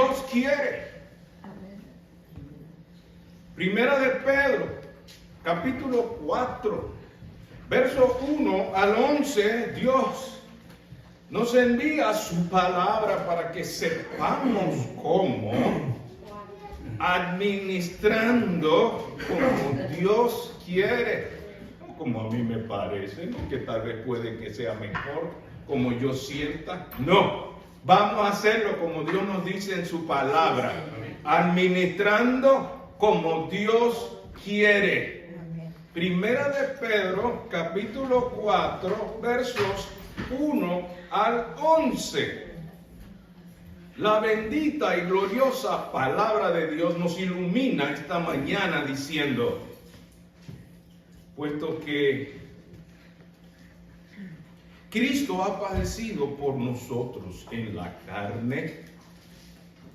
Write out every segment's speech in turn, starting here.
Dios quiere. Primera de Pedro, capítulo 4, verso 1 al 11, Dios nos envía su palabra para que sepamos cómo, administrando como Dios quiere, no como a mí me parece, no que tal vez puede que sea mejor, como yo sienta, no, vamos a hacerlo como Dios nos dice en su palabra, administrando como Dios quiere. Primera de Pedro, capítulo 4, versos 1 al 11. La bendita y gloriosa palabra de Dios nos ilumina esta mañana diciendo, puesto que Cristo ha padecido por nosotros en la carne,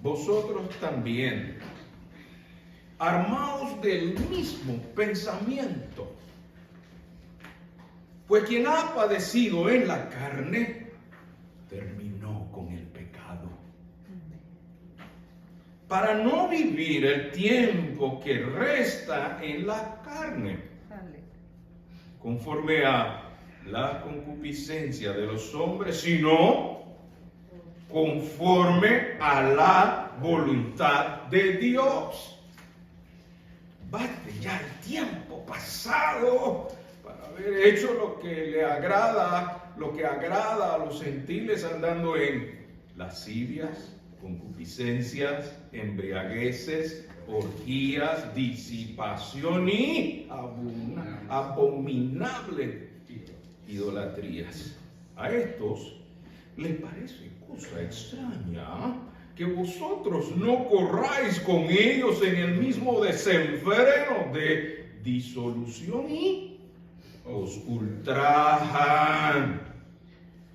vosotros también, armaos del mismo pensamiento. Pues quien ha padecido en la carne, terminó con el pecado, para no vivir el tiempo que resta en la carne, conforme a la concupiscencia de los hombres, sino conforme a la voluntad de Dios. Bate ya el tiempo pasado para haber hecho lo que le agrada, lo que agrada a los gentiles, andando en lascivias, concupiscencias, embriagueces, orgías, disipación y abominables idolatrías. A estos les parece cosa extraña que vosotros no corráis con ellos en el mismo desenfreno de disolución y os ultrajan.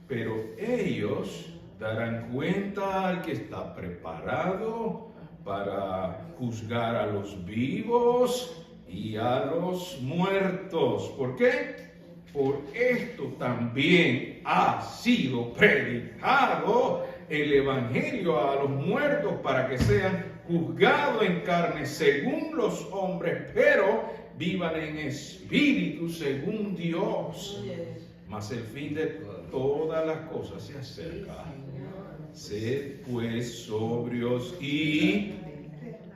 Pero ellos darán cuenta al que está preparado para juzgar a los vivos y a los muertos. ¿Por qué? Por esto también ha sido predicado el evangelio a los muertos para que sean juzgados en carne según los hombres, pero vivan en espíritu según Dios. Mas el fin de todas las cosas se acerca. Sed pues sobrios y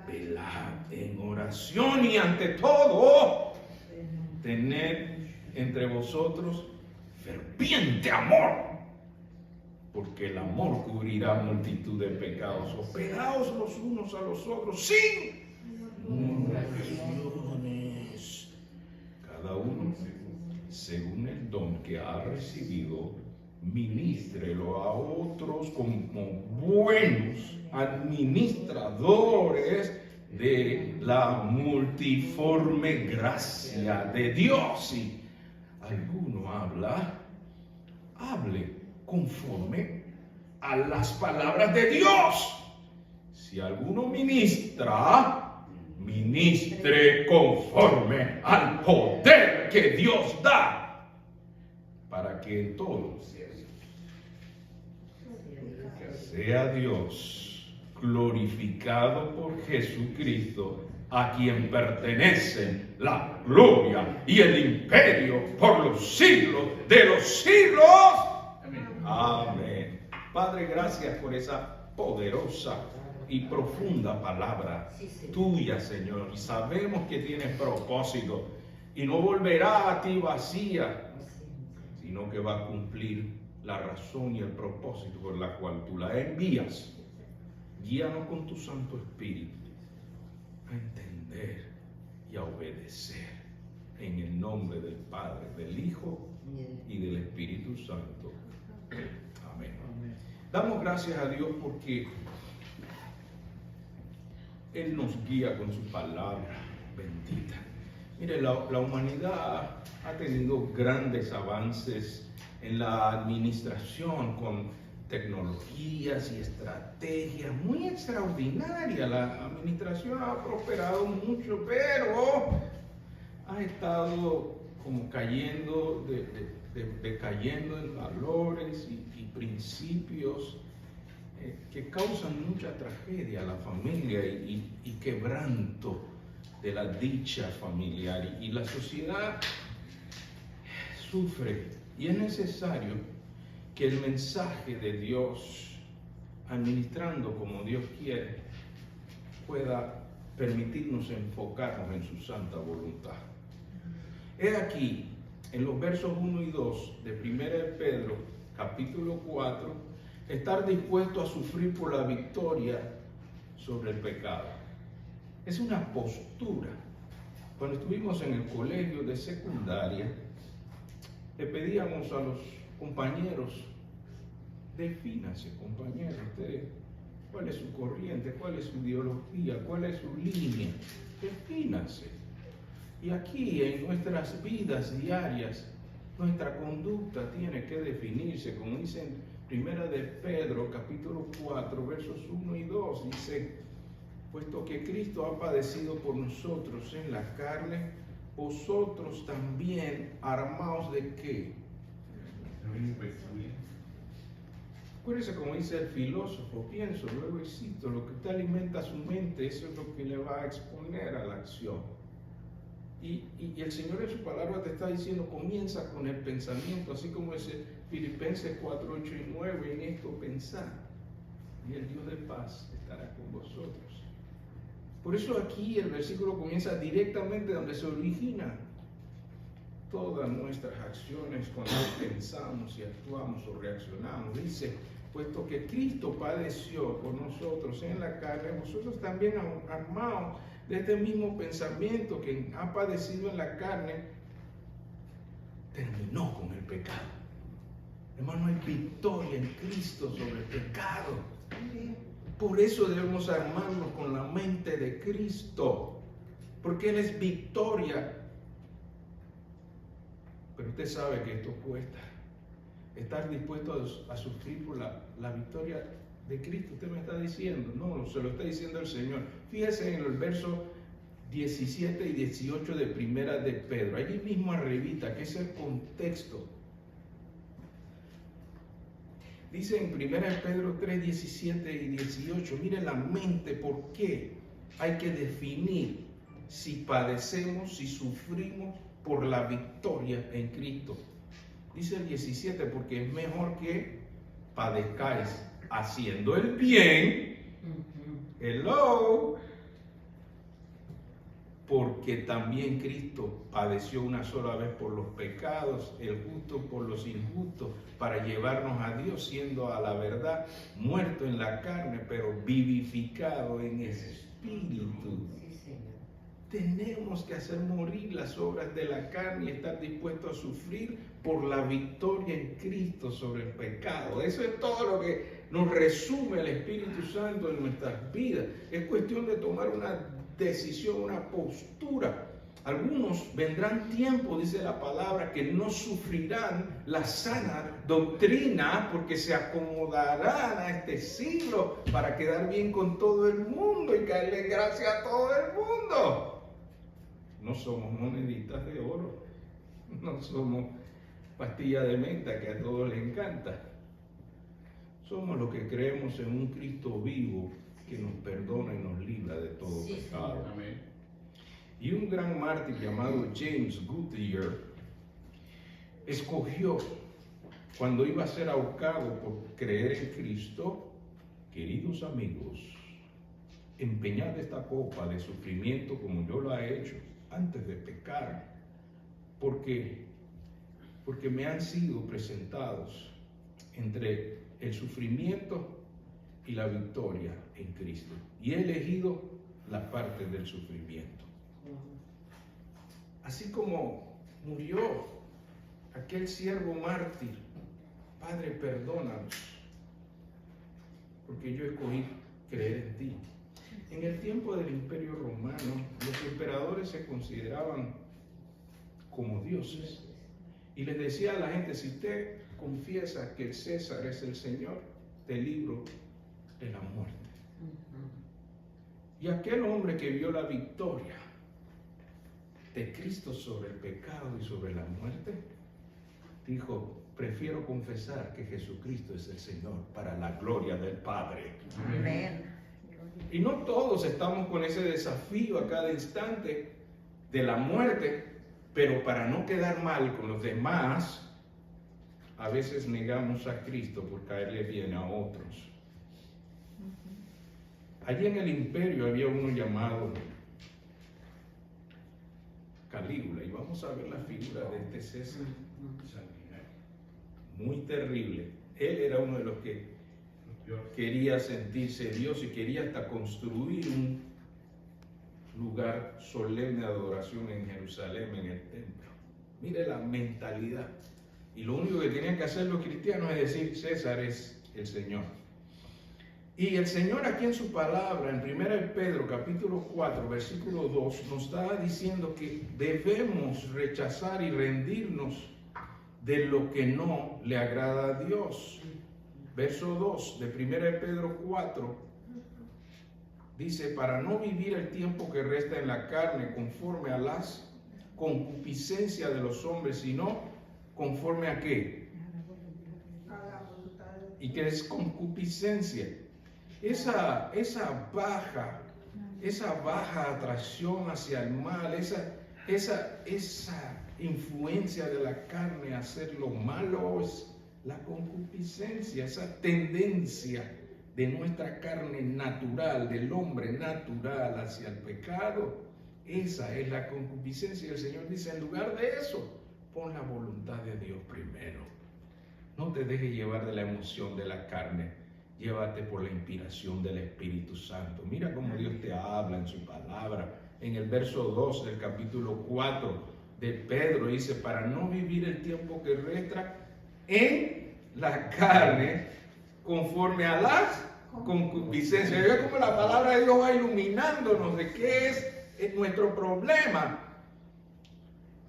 velad en oración, y ante todo tened entre vosotros ferviente amor, porque el amor cubrirá multitud de pecados. Hospedaos los unos a los otros sin murmuraciones, cada uno según el don que ha recibido, ministrelo a otros como buenos administradores de la multiforme gracia de Dios. Si alguno habla, hable conforme a las palabras de Dios. Si alguno ministra, ministre conforme al poder que Dios da, para que en todo sea Dios glorificado por Jesucristo, a quien pertenecen la gloria y el imperio por los siglos de los siglos. Amén. Padre, gracias por esa poderosa y profunda palabra tuya, Señor. Y sabemos que tienes propósito y no volverá a ti vacía, sino que va a cumplir la razón y el propósito por la cual tú la envías. Guíanos con tu Santo Espíritu a entender y a obedecer, en el nombre del Padre, del Hijo y del Espíritu Santo. Amén. Damos gracias a Dios porque Él nos guía con su palabra bendita. Mire, la humanidad ha tenido grandes avances en la administración con tecnologías y estrategias muy extraordinarias. La administración ha prosperado mucho, pero ha estado como cayendo, decayendo en valores y principios que causan mucha tragedia a la familia y quebranto de la dicha familiar. Y la sociedad sufre, y es necesario que el mensaje de Dios, administrando como Dios quiere, pueda permitirnos enfocarnos en su santa voluntad. He aquí, en los versos 1 y 2 de 1 de Pedro, capítulo 4, estar dispuesto a sufrir por la victoria sobre el pecado. Es una postura. Cuando estuvimos en el colegio de secundaria, le pedíamos a los compañeros: defínase, compañero, usted, cuál es su corriente, cuál es su ideología, cuál es su línea, defínase. Y aquí en nuestras vidas diarias, nuestra conducta tiene que definirse, como dice en Primera de Pedro, capítulo 4, versos 1 y 2, dice: puesto que Cristo ha padecido por nosotros en la carne, vosotros también armaos de ¿qué? Acuérdense, como dice el filósofo, pienso, luego existo, lo que usted alimenta su mente, eso es lo que le va a exponer a la acción. Y el Señor en su palabra te está diciendo, comienza con el pensamiento, así como dice Filipenses 4, 8 y 9, en esto pensad, y el Dios de paz estará con vosotros. Por eso aquí el versículo comienza directamente donde se origina todas nuestras acciones cuando pensamos y actuamos o reaccionamos. Dice, puesto que Cristo padeció por nosotros en la carne, vosotros también armaos de este mismo pensamiento. Que ha padecido en la carne, terminó con el pecado. Hermano, hay victoria en Cristo sobre el pecado. Por eso debemos armarnos con la mente de Cristo, porque Él es victoria. Pero usted sabe que esto cuesta. Estar dispuesto a sufrir por la victoria de Cristo. Usted me está diciendo, no, se lo está diciendo el Señor. Fíjese en el verso 17 y 18 de Primera de Pedro. Allí mismo arribita, que es el contexto. Dice en Primera de Pedro 3, 17 y 18, mire la mente, ¿por qué hay que definir si padecemos, si sufrimos por la victoria en Cristo? Dice el 17, porque es mejor que padezcáis haciendo el bien, hello, porque también Cristo padeció una sola vez por los pecados, el justo por los injustos, para llevarnos a Dios, siendo a la verdad muerto en la carne, pero vivificado en espíritu. Tenemos que hacer morir las obras de la carne y estar dispuestos a sufrir por la victoria en Cristo sobre el pecado. Eso es todo lo que nos resume el Espíritu Santo en nuestras vidas. Es cuestión de tomar una decisión, una postura. Algunos vendrán tiempos, dice la palabra, que no sufrirán la sana doctrina porque se acomodarán a este siglo para quedar bien con todo el mundo y caerle gracia a todo el mundo. No somos moneditas de oro, no somos pastillas de menta que a todos les encanta. Somos los que creemos en un Cristo vivo que nos perdona y nos libra de todo pecado. Amén. Y un gran mártir llamado James Goodyear escogió, cuando iba a ser ahorcado por creer en Cristo, queridos amigos, empeñad esta copa de sufrimiento como yo lo he hecho antes de pecar, porque me han sido presentados entre el sufrimiento y la victoria en Cristo, y he elegido la parte del sufrimiento. Así como murió aquel siervo mártir, Padre, perdónanos, porque yo escogí creer en ti. En el tiempo del Imperio Romano, los emperadores se consideraban como dioses. Y les decía a la gente, si usted confiesa que el César es el Señor, te libro de la muerte. Y aquel hombre que vio la victoria de Cristo sobre el pecado y sobre la muerte, dijo, prefiero confesar que Jesucristo es el Señor para la gloria del Padre. Amén. Y no todos estamos con ese desafío a cada instante de la muerte, pero para no quedar mal con los demás, a veces negamos a Cristo por caerle bien a otros. Allí en el imperio había uno llamado Calígula, y vamos a ver la figura de este César sanguinario, muy terrible. Él era uno de los que quería sentirse Dios y quería hasta construir un lugar solemne de adoración en Jerusalén, en el templo. Mire la mentalidad. Y lo único que tenían que hacer los cristianos es decir, César es el Señor. Y el Señor aquí en su palabra, en 1 Pedro capítulo 4, versículo 2, nos está diciendo que debemos rechazar y rendirnos de lo que no le agrada a Dios. Verso 2 de 1 Pedro 4 dice, para no vivir el tiempo que resta en la carne conforme a las concupiscencias de los hombres, sino conforme a ¿qué? ¿Y qué es concupiscencia? Esa baja atracción hacia el mal, esa influencia de la carne a hacer lo malo, es la concupiscencia, esa tendencia de nuestra carne natural, del hombre natural hacia el pecado. Esa es la concupiscencia. El Señor dice, en lugar de eso, pon la voluntad de Dios primero. No te dejes llevar de la emoción de la carne. Llévate por la inspiración del Espíritu Santo. Mira cómo Dios te habla en su palabra. En el verso 2 del capítulo 4 de Pedro dice, para no vivir el tiempo que resta en la carne conforme a las concupiscencias. Ve cómo la palabra de Dios va iluminándonos de qué es nuestro problema.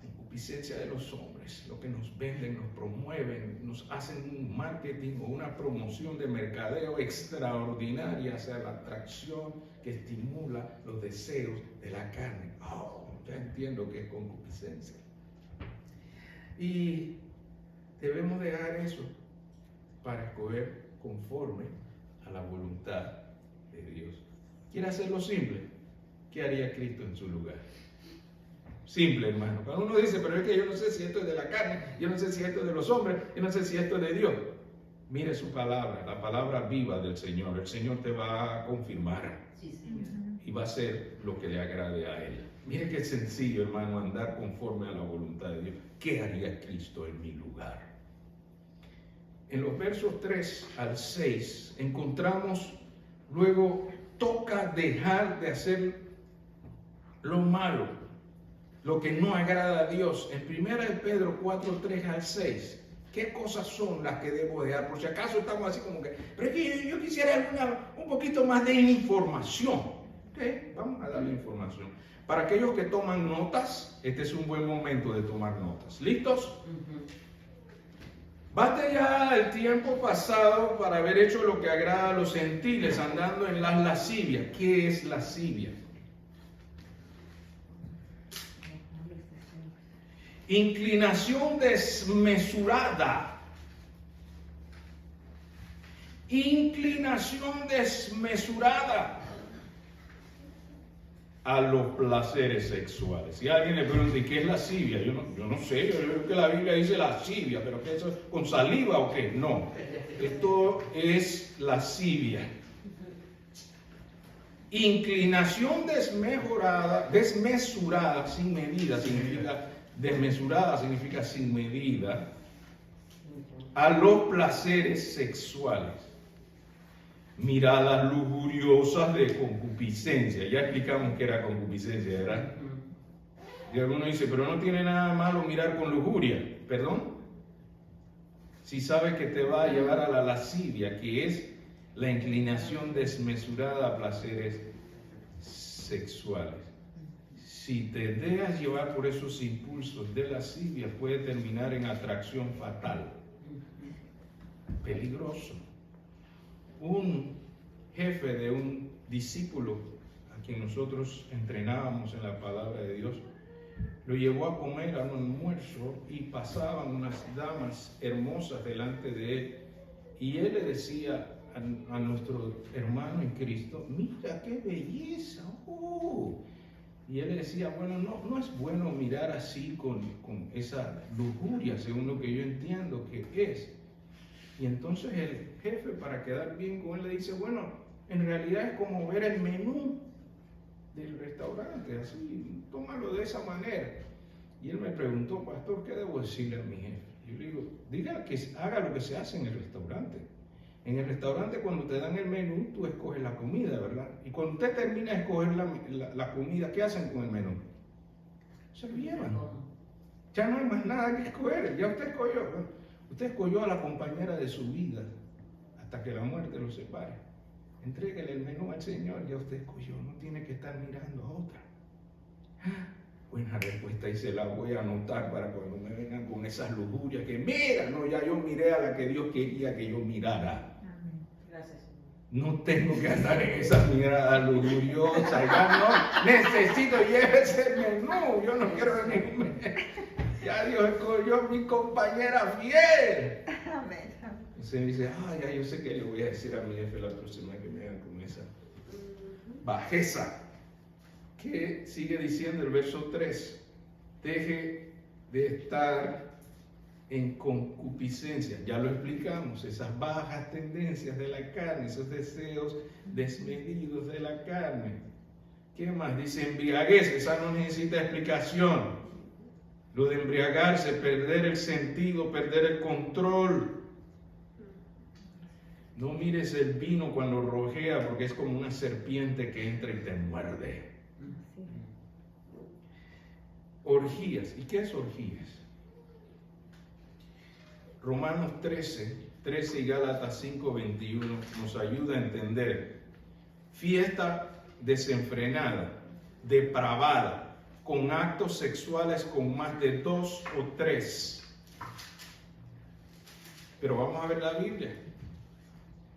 Concupiscencia de los hombres, lo que nos venden, nos promueven, nos hacen un marketing o una promoción de mercadeo extraordinaria hacia la atracción que estimula los deseos de la carne. Ya entiendo que es concupiscencia. Y debemos dejar eso para escoger conforme a la voluntad de Dios. ¿Quiere hacerlo simple? ¿Qué haría Cristo en su lugar? Simple, hermano. Cuando uno dice, pero es que yo no sé si esto es de la carne, yo no sé si esto es de los hombres, yo no sé si esto es de Dios. Mire su palabra, la palabra viva del Señor. El Señor te va a confirmar. Sí, Señor. Y va a hacer lo que le agrade a Él. Mire qué sencillo, hermano, andar conforme a la voluntad de Dios. ¿Qué haría Cristo en mi lugar? En los versos 3 al 6 encontramos, luego toca dejar de hacer lo malo, lo que no agrada a Dios. En 1 Pedro 4, 3 al 6, ¿qué cosas son las que debo dejar? Por si acaso estamos así como que, pero es que yo quisiera un poquito más de información. ¿Okay? Vamos a darle información. Para aquellos que toman notas, este es un buen momento de tomar notas. ¿Listos? Basta ya el tiempo pasado para haber hecho lo que agrada a los gentiles, andando en las lascivias. ¿Qué es lascivia? Inclinación desmesurada. Inclinación desmesurada a los placeres sexuales. Si alguien le pregunta, ¿y qué es lascivia? Yo no sé, yo creo que la Biblia dice lascivia, pero ¿qué es eso? ¿Con saliva o qué? No, esto es lascivia. Inclinación desmesurada, sin medida, significa desmesurada, significa sin medida, a los placeres sexuales. Miradas lujuriosas de concupiscencia. Ya explicamos qué era concupiscencia, ¿verdad? Y alguno dice, pero no tiene nada malo mirar con lujuria. ¿Perdón? Si sabes que te va a llevar a la lascivia, que es la inclinación desmesurada a placeres sexuales. Si te dejas llevar por esos impulsos de lascivia, puede terminar en atracción fatal. Peligroso. Un jefe de un discípulo a quien nosotros entrenábamos en la palabra de Dios, lo llevó a comer a un almuerzo y pasaban unas damas hermosas delante de él. Y él le decía a nuestro hermano en Cristo, mira qué belleza. Y él le decía, bueno, no es bueno mirar así con esa lujuria, según lo que yo entiendo que es. Y entonces el jefe, para quedar bien con él, le dice, bueno, en realidad es como ver el menú del restaurante, así, tómalo de esa manera. Y él me preguntó, pastor, ¿qué debo decirle a mi jefe? Yo le digo, diga que haga lo que se hace en el restaurante. En el restaurante, cuando te dan el menú, tú escoges la comida, ¿verdad? Y cuando usted termina de escoger la comida, ¿qué hacen con el menú? Se lo llevan. Ya no hay más nada que escoger, ya usted escogió. Usted escogió a la compañera de su vida hasta que la muerte lo separe. Entréguele el menú al Señor, ya usted escogió, no tiene que estar mirando a otra. Buena respuesta y se la voy a anotar para cuando me vengan con esas lujurias que mira, no, ya yo miré a la que Dios quería que yo mirara. Gracias. No tengo que andar en esas miradas lujuriosas, ya no necesito llévese el menú, yo no quiero venirme. Ya Dios escogió a mi compañera fiel. Amén. Se me dice, ya yo sé que le voy a decir a mi jefe la próxima que me hagan con esa bajeza. Que sigue diciendo el verso 3, deje de estar en concupiscencia. Ya lo explicamos, esas bajas tendencias de la carne, esos deseos desmedidos de la carne. ¿Qué más? Dice embriaguez, esa no necesita explicación. Lo de embriagarse, perder el sentido, perder el control. No mires el vino cuando rojea porque es como una serpiente que entra y te muerde. Orgías. ¿Y qué es orgías? Romanos 13 y Gálatas 5:21 nos ayuda a entender. Fiesta desenfrenada, depravada, con actos sexuales con más de 2 o 3. Pero vamos a ver la Biblia.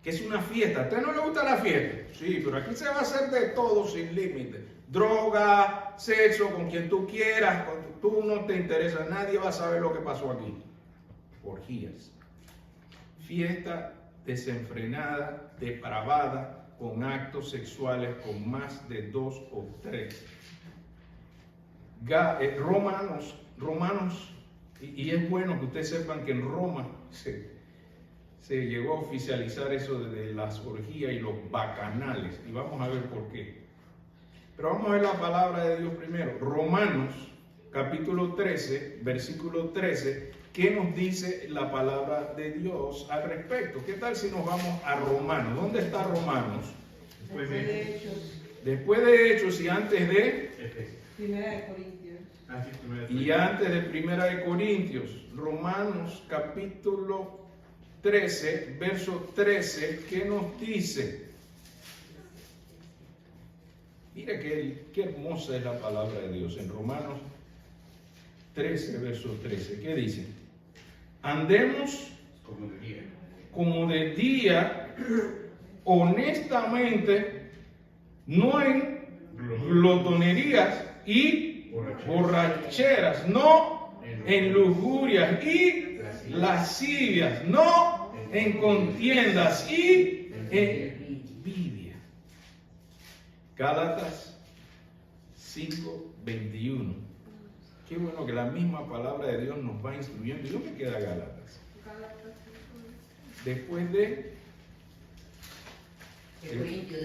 ¿Qué es una fiesta? ¿A usted no le gusta la fiesta? Sí, pero aquí se va a hacer de todo sin límite. Droga, sexo, con quien tú quieras, cuando tú no te interesa, nadie va a saber lo que pasó aquí. Orgías. Fiesta desenfrenada, depravada, con actos sexuales con más de 2 o 3. Romanos, y es bueno que ustedes sepan que en Roma se llegó a oficializar eso de las orgías y los bacanales, y vamos a ver por qué. Pero vamos a ver la palabra de Dios primero. Romanos, capítulo 13, versículo 13, ¿qué nos dice la palabra de Dios al respecto? ¿Qué tal si nos vamos a Romanos? ¿Dónde está Romanos? Después de Hechos. Después de Hechos y antes de... Primera de Corintios. Y antes de Primera de Corintios. Romanos, capítulo 13, verso 13, ¿qué nos dice? Mira qué hermosa es la palabra de Dios. En Romanos 13, verso 13, ¿qué dice? Andemos como de día, honestamente, no en glotonerías y borracheras, no en lujurias y lascivias, no en contiendas y envidia. Gálatas 5:21. Qué bueno que la misma palabra de Dios nos va instruyendo. ¿Y dónde queda Gálatas? Después de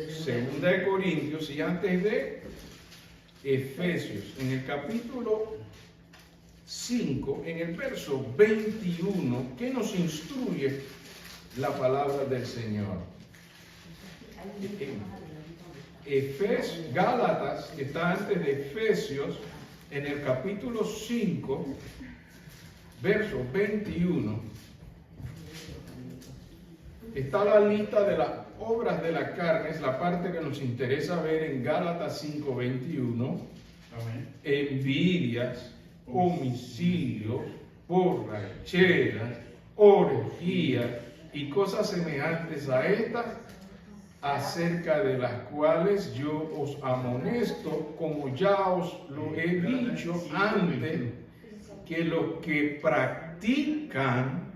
Segunda de Corintios y antes de Efesios. En el capítulo 5, en el verso 21, ¿qué nos instruye la palabra del Señor? Gálatas, que está antes de Efesios, en el capítulo 5, verso 21, está la lista de las obras de la carne, es la parte que nos interesa ver en Gálatas 5:21. Envidias, homicidios, borracheras, orgías y cosas semejantes a estas, acerca de las cuales yo os amonesto, como ya os lo he dicho antes, que los que practican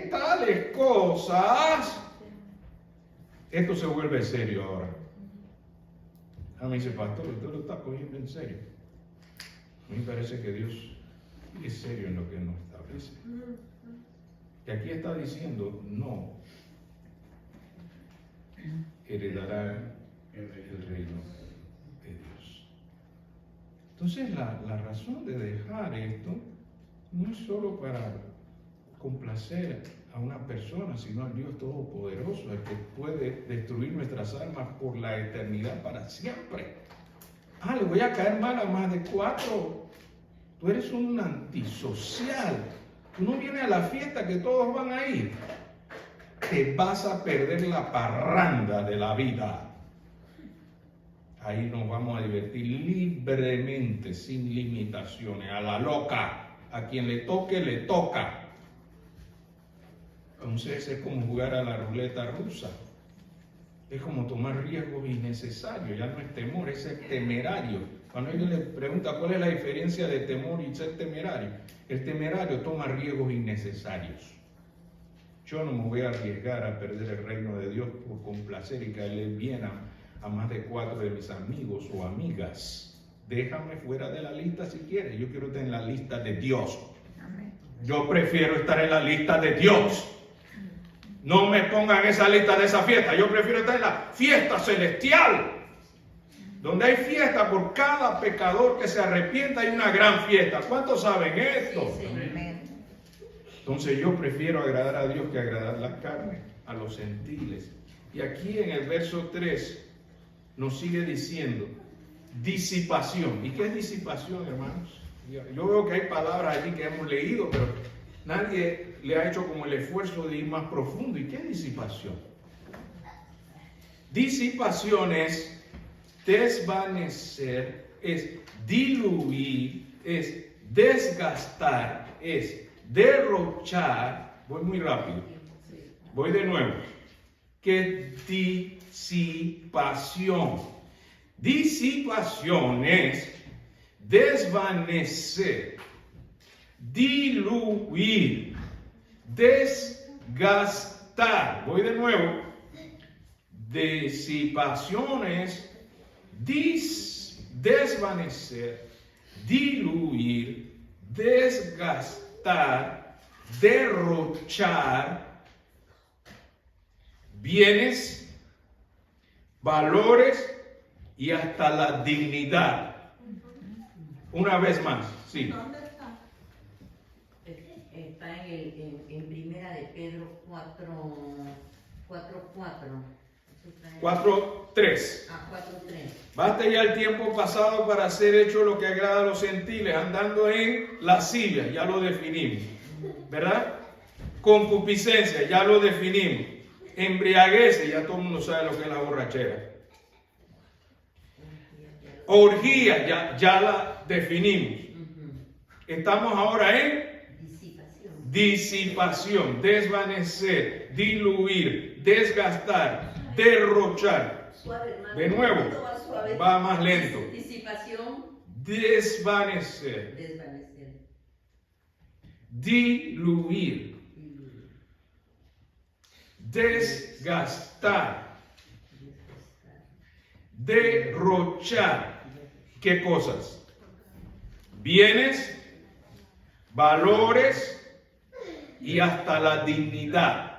tales cosas, esto se vuelve serio ahora. A mí me dice, pastor, usted lo está cogiendo en serio. A mí me parece que Dios es serio en lo que nos establece. Y aquí está diciendo, no heredarán el reino de Dios. Entonces la razón de dejar esto no es solo para complacer a una persona, sino al Dios Todopoderoso, el que puede destruir nuestras almas por la eternidad para siempre. Le voy a caer mal a más de 4. Tú eres un antisocial. Tú no vienes a la fiesta que todos van a ir. Te vas a perder la parranda de la vida. Ahí nos vamos a divertir libremente, sin limitaciones, a la loca. A quien le toque, le toca. Entonces es como jugar a la ruleta rusa. Es como tomar riesgos innecesarios. Ya no es temor, es ser temerario. Cuando alguien le pregunta cuál es la diferencia de temor y ser temerario, el temerario toma riesgos innecesarios. Yo no me voy a arriesgar a perder el reino de Dios por complacer y caerle bien a más de 4 de mis amigos o amigas. Déjame fuera de la lista si quieres. Yo quiero estar en la lista de Dios. Yo prefiero estar en la lista de Dios. No me pongan esa lista de esa fiesta. Yo prefiero estar en la fiesta celestial, donde hay fiesta por cada pecador que se arrepienta. Hay una gran fiesta. ¿Cuántos saben esto? Sí, Entonces yo prefiero agradar a Dios que agradar la carne, a los gentiles. Y aquí en el verso 3 nos sigue diciendo disipación. ¿Y qué es disipación, hermanos? Yo veo que hay palabras allí que hemos leído, pero nadie le ha hecho como el esfuerzo de ir más profundo. ¿Y qué es disipación? Disipación es desvanecer, es diluir, es desgastar, es derrochar. Voy muy rápido. Voy de nuevo. ¿Qué disipación? Disipación es desvanecer, diluir, desgastar. Voy de nuevo. Disipación es desvanecer, diluir, desgastar, derrochar bienes, valores y hasta la dignidad. Una vez más, sí. ¿Dónde está? Está en Primera de Pedro 4:4. 4:3. 4:3. Basta ya el tiempo pasado para hacer hecho lo que agrada a los gentiles, andando en lascivia, ya lo definimos, ¿verdad? Concupiscencia, ya lo definimos. Embriaguez, ya todo el mundo sabe lo que es la borrachera. Orgía, ya la definimos. Estamos ahora en disipación, desvanecer, diluir, desgastar, derrochar. Suave, hermano. De nuevo, va más lento. Disipación. Desvanecer, diluir, desgastar, derrochar. ¿Qué cosas? Bienes, valores y hasta la dignidad.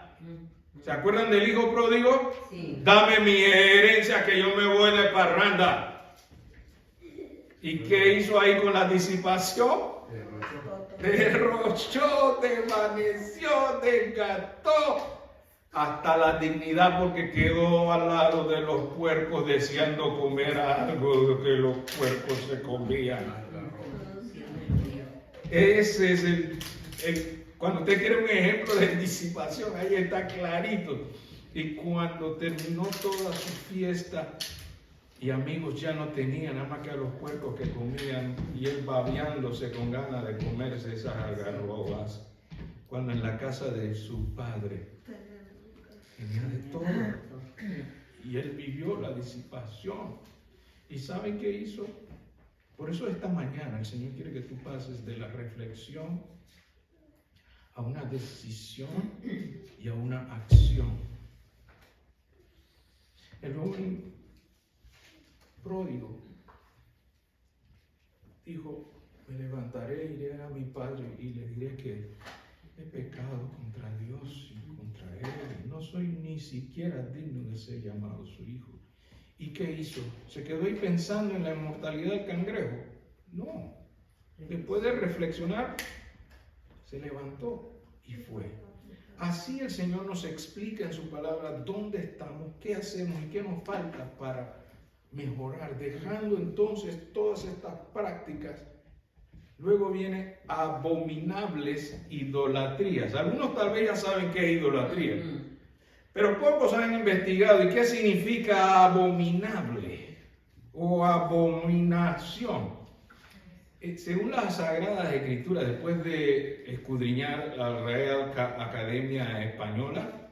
¿Se acuerdan del hijo pródigo? Sí. Dame mi herencia que yo me voy de parranda. ¿Y qué hizo ahí con la disipación? Derrochó, desvaneció, desgastó hasta la dignidad, porque quedó al lado de los puercos deseando comer algo que los puercos se comían. Ese es cuando usted quiere un ejemplo de disipación, ahí está clarito. Y cuando terminó toda su fiesta y amigos ya no tenían nada más que a los puercos que comían, y él babeándose con ganas de comerse esas algarrobas, cuando en la casa de su padre tenía de todo. Y él vivió la disipación. ¿Y saben qué hizo? Por eso esta mañana el Señor quiere que tú pases de la reflexión a una decisión y a una acción. El joven pródigo dijo, me levantaré, iré a mi padre y le diré que he pecado contra Dios y contra él. No soy ni siquiera digno de ser llamado su hijo. ¿Y qué hizo? ¿Se quedó ahí pensando en la inmortalidad del cangrejo? No. Después de reflexionar, se levantó y fue. Así el Señor nos explica en su palabra dónde estamos, qué hacemos y qué nos falta para mejorar, dejando entonces todas estas prácticas. Luego viene abominables idolatrías. Algunos tal vez ya saben qué es idolatría, pero pocos han investigado y qué significa abominable o abominación. Según las Sagradas Escrituras, después de escudriñar la Real Academia Española,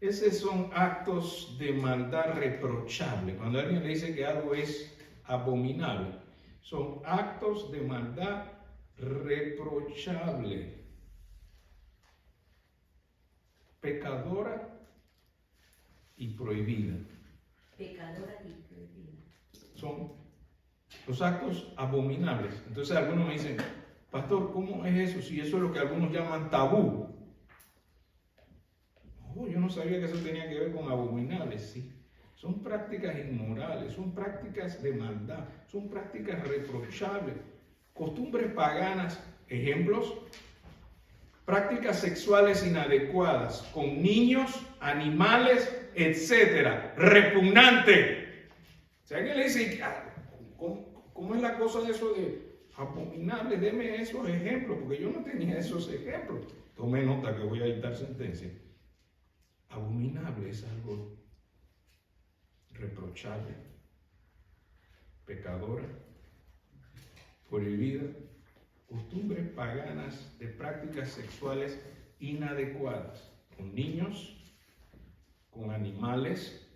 esos son actos de maldad reprochable. Cuando alguien le dice que algo es abominable, son actos de maldad reprochable, pecadora y prohibida. Pecadora y prohibida. Son los actos abominables. Entonces algunos me dicen, pastor, ¿cómo es eso? Si eso es lo que algunos llaman tabú. Oh, yo no sabía que eso tenía que ver con abominables, sí. Son prácticas inmorales, son prácticas de maldad, son prácticas reprochables, costumbres paganas, ejemplos, prácticas sexuales inadecuadas con niños, animales, etcétera, repugnante. Si alguien le dice, ¿cómo es la cosa de eso de abominable? Deme esos ejemplos, porque yo no tenía esos ejemplos. Tome nota que voy a dictar sentencia. Abominable es algo reprochable, pecadora, prohibida, costumbres paganas de prácticas sexuales inadecuadas, con niños, con animales.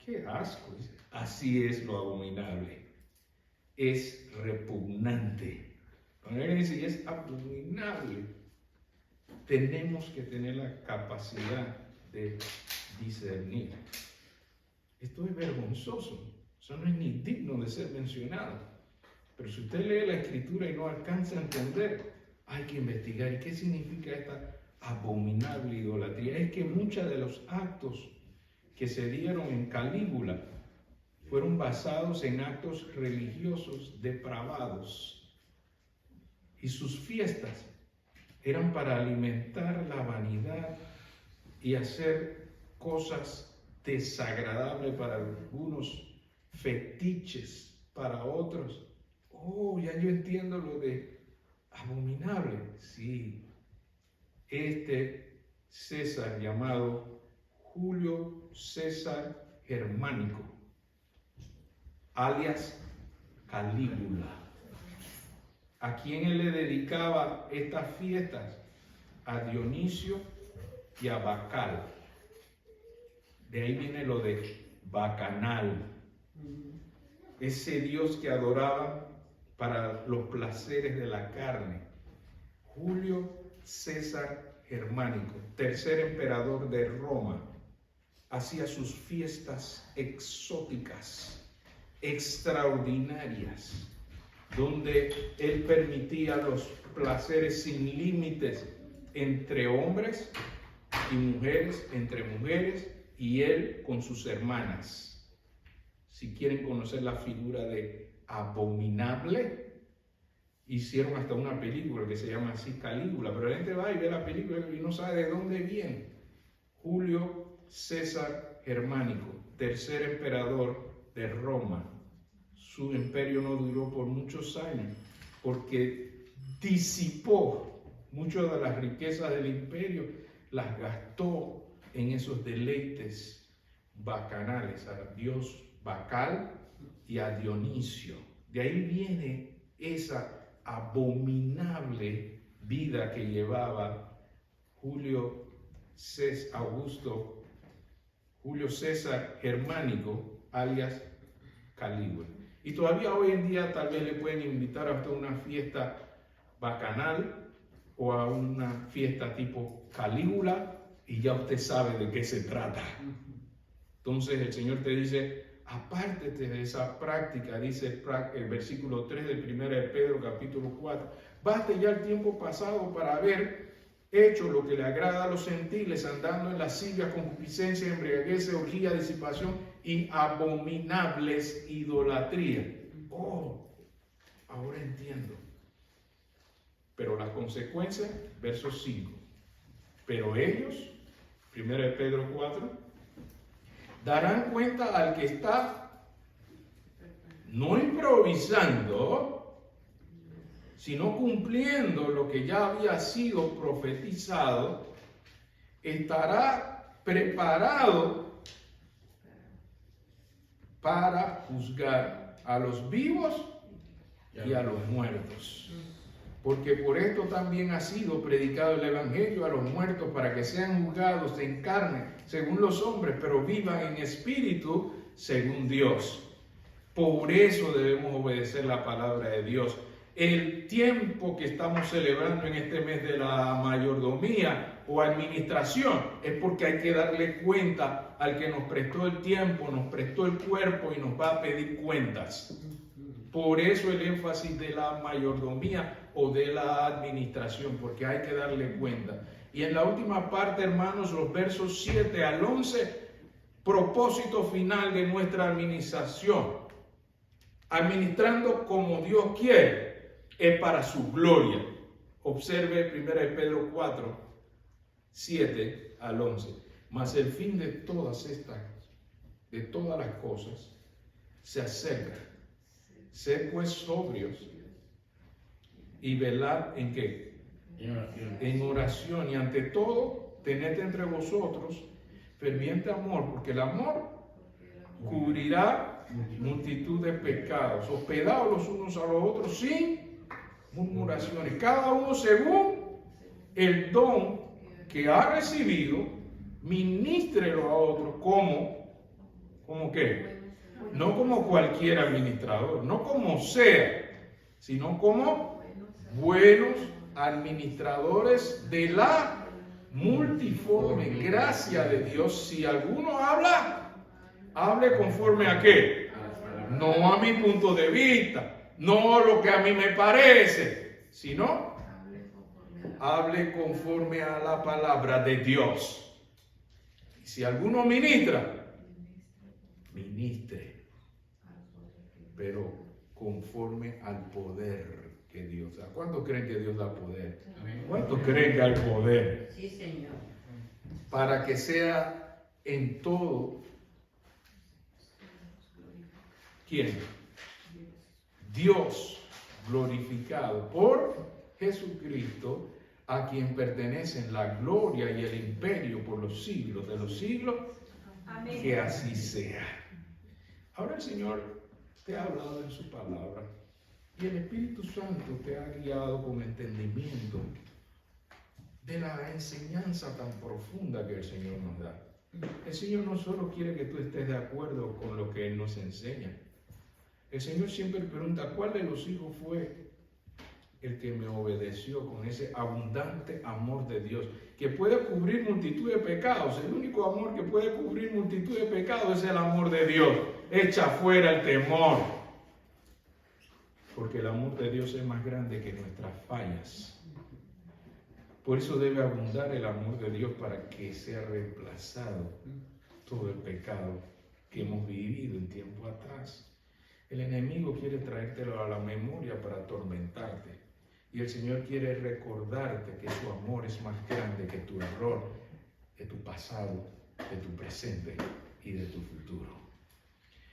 ¡Qué asco! Así es lo abominable. Es repugnante. Cuando alguien dice es abominable, tenemos que tener la capacidad de discernir. Esto es vergonzoso. Eso no es ni digno de ser mencionado. Pero si usted lee la Escritura y no alcanza a entender, hay que investigar. ¿Y qué significa esta abominable idolatría? Es que muchos de los actos que se dieron en Calígula fueron basados en actos religiosos depravados. Y sus fiestas eran para alimentar la vanidad y hacer cosas desagradables para algunos, fetiches para otros. Oh, ya yo entiendo lo de abominable. Sí, este César llamado Julio César Germánico, alias Calígula, a quien él le dedicaba estas fiestas, a Dionisio y a Bacal. De ahí viene lo de bacanal, ese dios que adoraban para los placeres de la carne. Julio César Germánico, tercer emperador de Roma, hacía sus fiestas exóticas, extraordinarias, donde él permitía los placeres sin límites entre hombres y mujeres, entre mujeres y él con sus hermanas. Si quieren conocer la figura de abominable, hicieron hasta una película que se llama así, Calígula, pero la gente va y ve la película y no sabe de dónde viene. Julio César Germánico, tercer emperador de Roma. Su imperio no duró por muchos años porque disipó muchas de las riquezas del imperio, las gastó en esos deleites bacanales, a Dios Bacal y a Dionisio. De ahí viene esa abominable vida que llevaba Julio Augusto Julio César Germánico, alias Calígula. Y todavía hoy en día tal vez le pueden invitar a usted a una fiesta bacanal o a una fiesta tipo Calígula y ya usted sabe de qué se trata. Entonces el Señor te dice, apártete de esa práctica, dice el versículo 3 de 1 de Pedro capítulo 4. Baste ya el tiempo pasado para haber hecho lo que le agrada a los gentiles, andando en lascivia, concupiscencia, embriaguez, orgía, disipación y abominables idolatría. Oh, ahora entiendo. Pero las consecuencias, verso 5. Pero ellos, 1 de Pedro 4, darán cuenta al que está no improvisando, sino cumpliendo lo que ya había sido profetizado, estará preparado para juzgar a los vivos y a los muertos. Porque por esto también ha sido predicado el Evangelio a los muertos, para que sean juzgados en carne, según los hombres, pero vivan en espíritu, según Dios. Por eso debemos obedecer la palabra de Dios. El tiempo que estamos celebrando en este mes de la mayordomía o administración es porque hay que darle cuenta al que nos prestó el tiempo, nos prestó el cuerpo y nos va a pedir cuentas. Por eso el énfasis de la mayordomía o de la administración, porque hay que darle cuenta. Y en la última parte, hermanos, los versos 7 al 11, propósito final de nuestra administración. Administrando como Dios quiere, es para su gloria. Observe 1 de Pedro 4, 7 al 11. Mas el fin de todas las cosas, se acerca. Sed pues sobrios y velad ¿en qué? En oración. Y ante todo, tened entre vosotros ferviente amor, porque el amor cubrirá multitud de pecados. Hospedaos los unos a los otros sin murmuraciones, cada uno según el don que ha recibido, ministrelo a otro como ¿qué? No como cualquier administrador, no como sea, sino como buenos administradores de la multiforme gracia de Dios. Si alguno habla, hable conforme a qué, no a mi punto de vista, no lo que a mí me parece, sino hable conforme a la palabra de Dios. Y si alguno ministra, ministre, pero conforme al poder que Dios da. ¿Cuántos creen que Dios da poder? ¿Cuántos creen que hay poder? Sí, Señor. Para que sea en todo. ¿Quién? Dios glorificado por Jesucristo, a quien pertenecen la gloria y el imperio por los siglos de los siglos. Amén. Que así sea. Ahora el Señor te ha hablado en su palabra y el Espíritu Santo te ha guiado con entendimiento de la enseñanza tan profunda que el Señor nos da. El Señor no solo quiere que tú estés de acuerdo con lo que Él nos enseña. El Señor siempre pregunta, ¿cuál de los hijos fue el que me obedeció con ese abundante amor de Dios, que puede cubrir multitud de pecados? El único amor que puede cubrir multitud de pecados es el amor de Dios. Echa fuera el temor, porque el amor de Dios es más grande que nuestras fallas. Por eso debe abundar el amor de Dios, para que sea reemplazado todo el pecado que hemos vivido en tiempo atrás. El enemigo quiere traértelo a la memoria para atormentarte. Y el Señor quiere recordarte que su amor es más grande que tu error, de tu pasado, de tu presente y de tu futuro.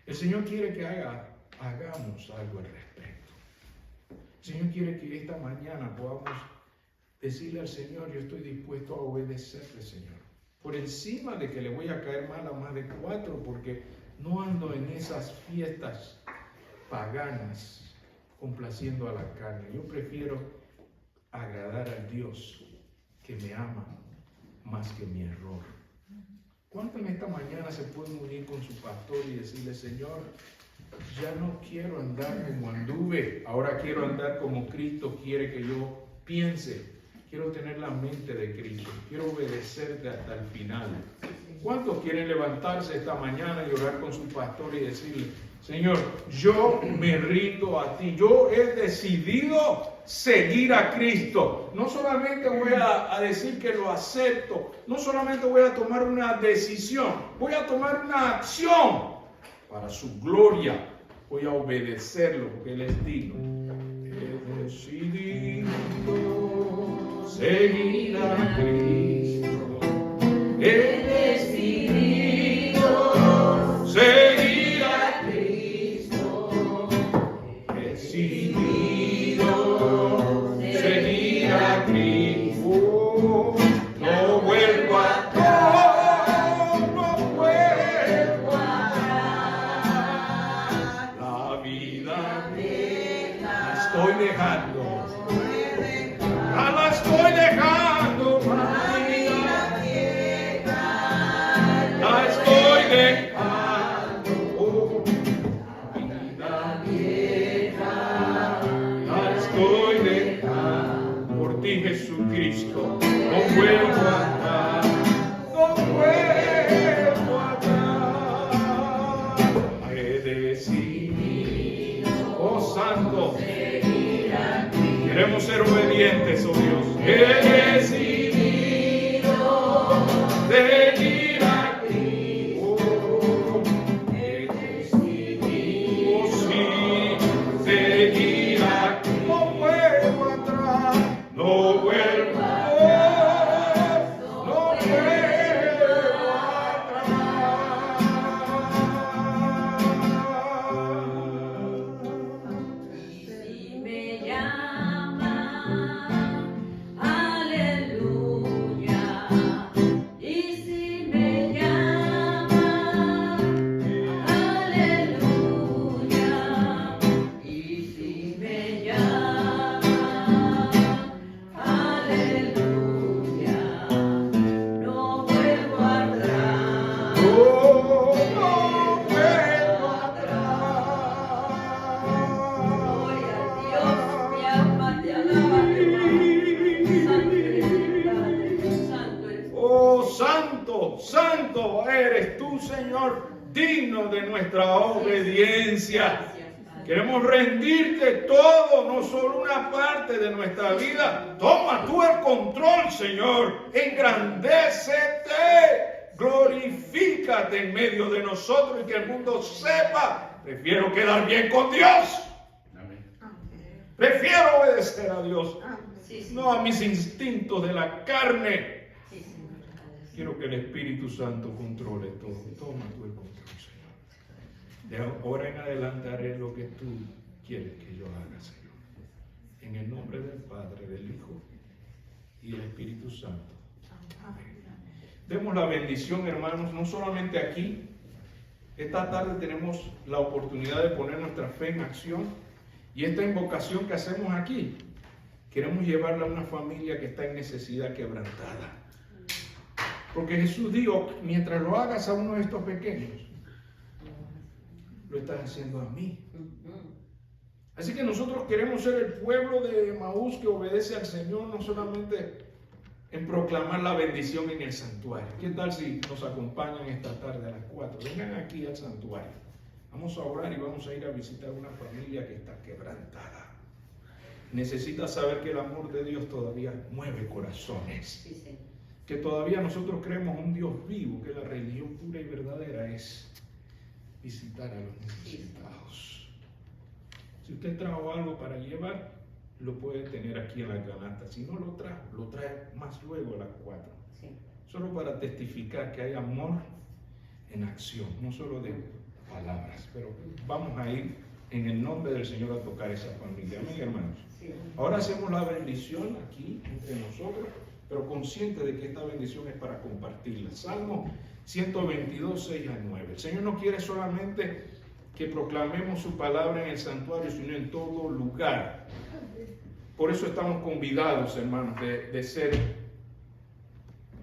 El Señor quiere que hagamos algo al respecto. El Señor quiere que esta mañana podamos decirle al Señor, yo estoy dispuesto a obedecerle, Señor. Por encima de que le voy a caer mal a más de 4, porque no ando en esas fiestas paganas complaciendo a la carne. Yo prefiero agradar al Dios que me ama, más que mi error. ¿Cuántos en esta mañana se pueden unir con su pastor y decirle, Señor, ya no quiero andar como anduve, ahora quiero andar como Cristo quiere que yo piense, quiero tener la mente de Cristo, quiero obedecerte hasta el final? ¿Cuántos quieren levantarse esta mañana y orar con su pastor y decirle, Señor, yo me rindo a ti, yo he decidido seguir a Cristo? No solamente voy a decir que lo acepto, no solamente voy a tomar una decisión, voy a tomar una acción para su gloria, voy a obedecerlo porque Él es digno. He decidido seguir a Cristo. He decidido seguir a Cristo. He decidido seguir a Cristo. No vuelvo atrás, no vuelvo atrás. La vida la estoy dejando. La estoy dejando. La estoy dejando. Vida vieja. La estoy dejando. Por ti, Jesucristo. No vuelvo atrás. No vuelvo atrás. He decidido, oh Santo, queremos ser obedientes, oh Dios. He decidido seguir a Cristo. He decidido, sí, seguir a Cristo. No vuelvo atrás, no vuelvo atrás, no vuelvo atrás. Si me llama, aleluya. Y si me llama, aleluya. Y si me llama, aleluya. No vuelvo atrás. No vuelvo atrás. Gloria a Dios, mi alma te alaba, Jehová. Santo eres tu Padre, santo eres tu Oh, santo, santo eres tú, Señor, digno de nuestra obediencia. Gracias, Padre. Queremos rendirte todo, no solo una parte de nuestra vida. Toma tú el control, Señor. Engrandécete, glorifícate en medio de nosotros y que el mundo sepa. Prefiero quedar bien con Dios. Prefiero obedecer a Dios, Sí, sí. no a mis instintos de la carne. Sí, Señor. Quiero que el Espíritu Santo controle todo. Toma tú el control, Señor. De ahora en adelante haré lo que tú quieres que yo haga, Señor. En el nombre del Padre, del Hijo y del Espíritu Santo. Amén. Demos la bendición, hermanos, no solamente aquí. Esta tarde tenemos la oportunidad de poner nuestra fe en acción. Y esta invocación que hacemos aquí, queremos llevarla a una familia que está en necesidad quebrantada. Porque Jesús dijo, mientras lo hagas a uno de estos pequeños, lo estás haciendo a mí. Así que nosotros queremos ser el pueblo de Emaús que obedece al Señor, no solamente en proclamar la bendición en el santuario. ¿Qué tal si nos acompañan esta tarde a las 4? Vengan aquí al santuario. Vamos a orar y vamos a ir a visitar una familia que está quebrantada. Necesita saber que el amor de Dios todavía mueve corazones. Sí, Señor. Que todavía nosotros creemos un Dios vivo, que la religión pura y verdadera es visitar a los necesitados. Si usted trajo algo para llevar, lo puede tener aquí en la canasta. Si no lo trajo, lo trae más luego a las 4. Sí. Solo para testificar que hay amor en acción, no solo de palabras. Pero vamos a ir en el nombre del Señor a tocar esa familia. Amén, hermanos. Sí. Ahora hacemos la bendición aquí entre nosotros, pero consciente de que esta bendición es para compartirla. Salmo 122, 6 al 9. El Señor no quiere solamente que proclamemos su palabra en el santuario, sino en todo lugar. Por eso estamos convidados, hermanos, de ser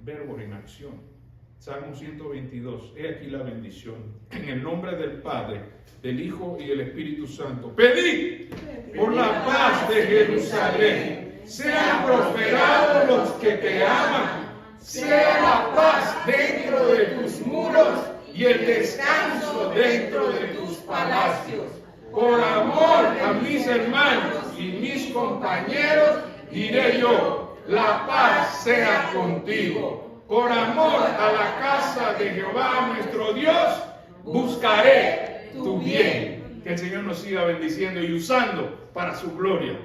verbos en acción. Salmo 122, he aquí la bendición. En el nombre del Padre, del Hijo y del Espíritu Santo. Pedid por la paz de Jerusalén. Sean prosperados los que te aman. Sea la paz dentro de tus muros y el descanso dentro de tus palacios. Por amor a mis hermanos y mis compañeros, diré yo, la paz sea contigo. Por amor a la casa de Jehová nuestro Dios, buscaré tu bien. Que el Señor nos siga bendiciendo y usando para su gloria.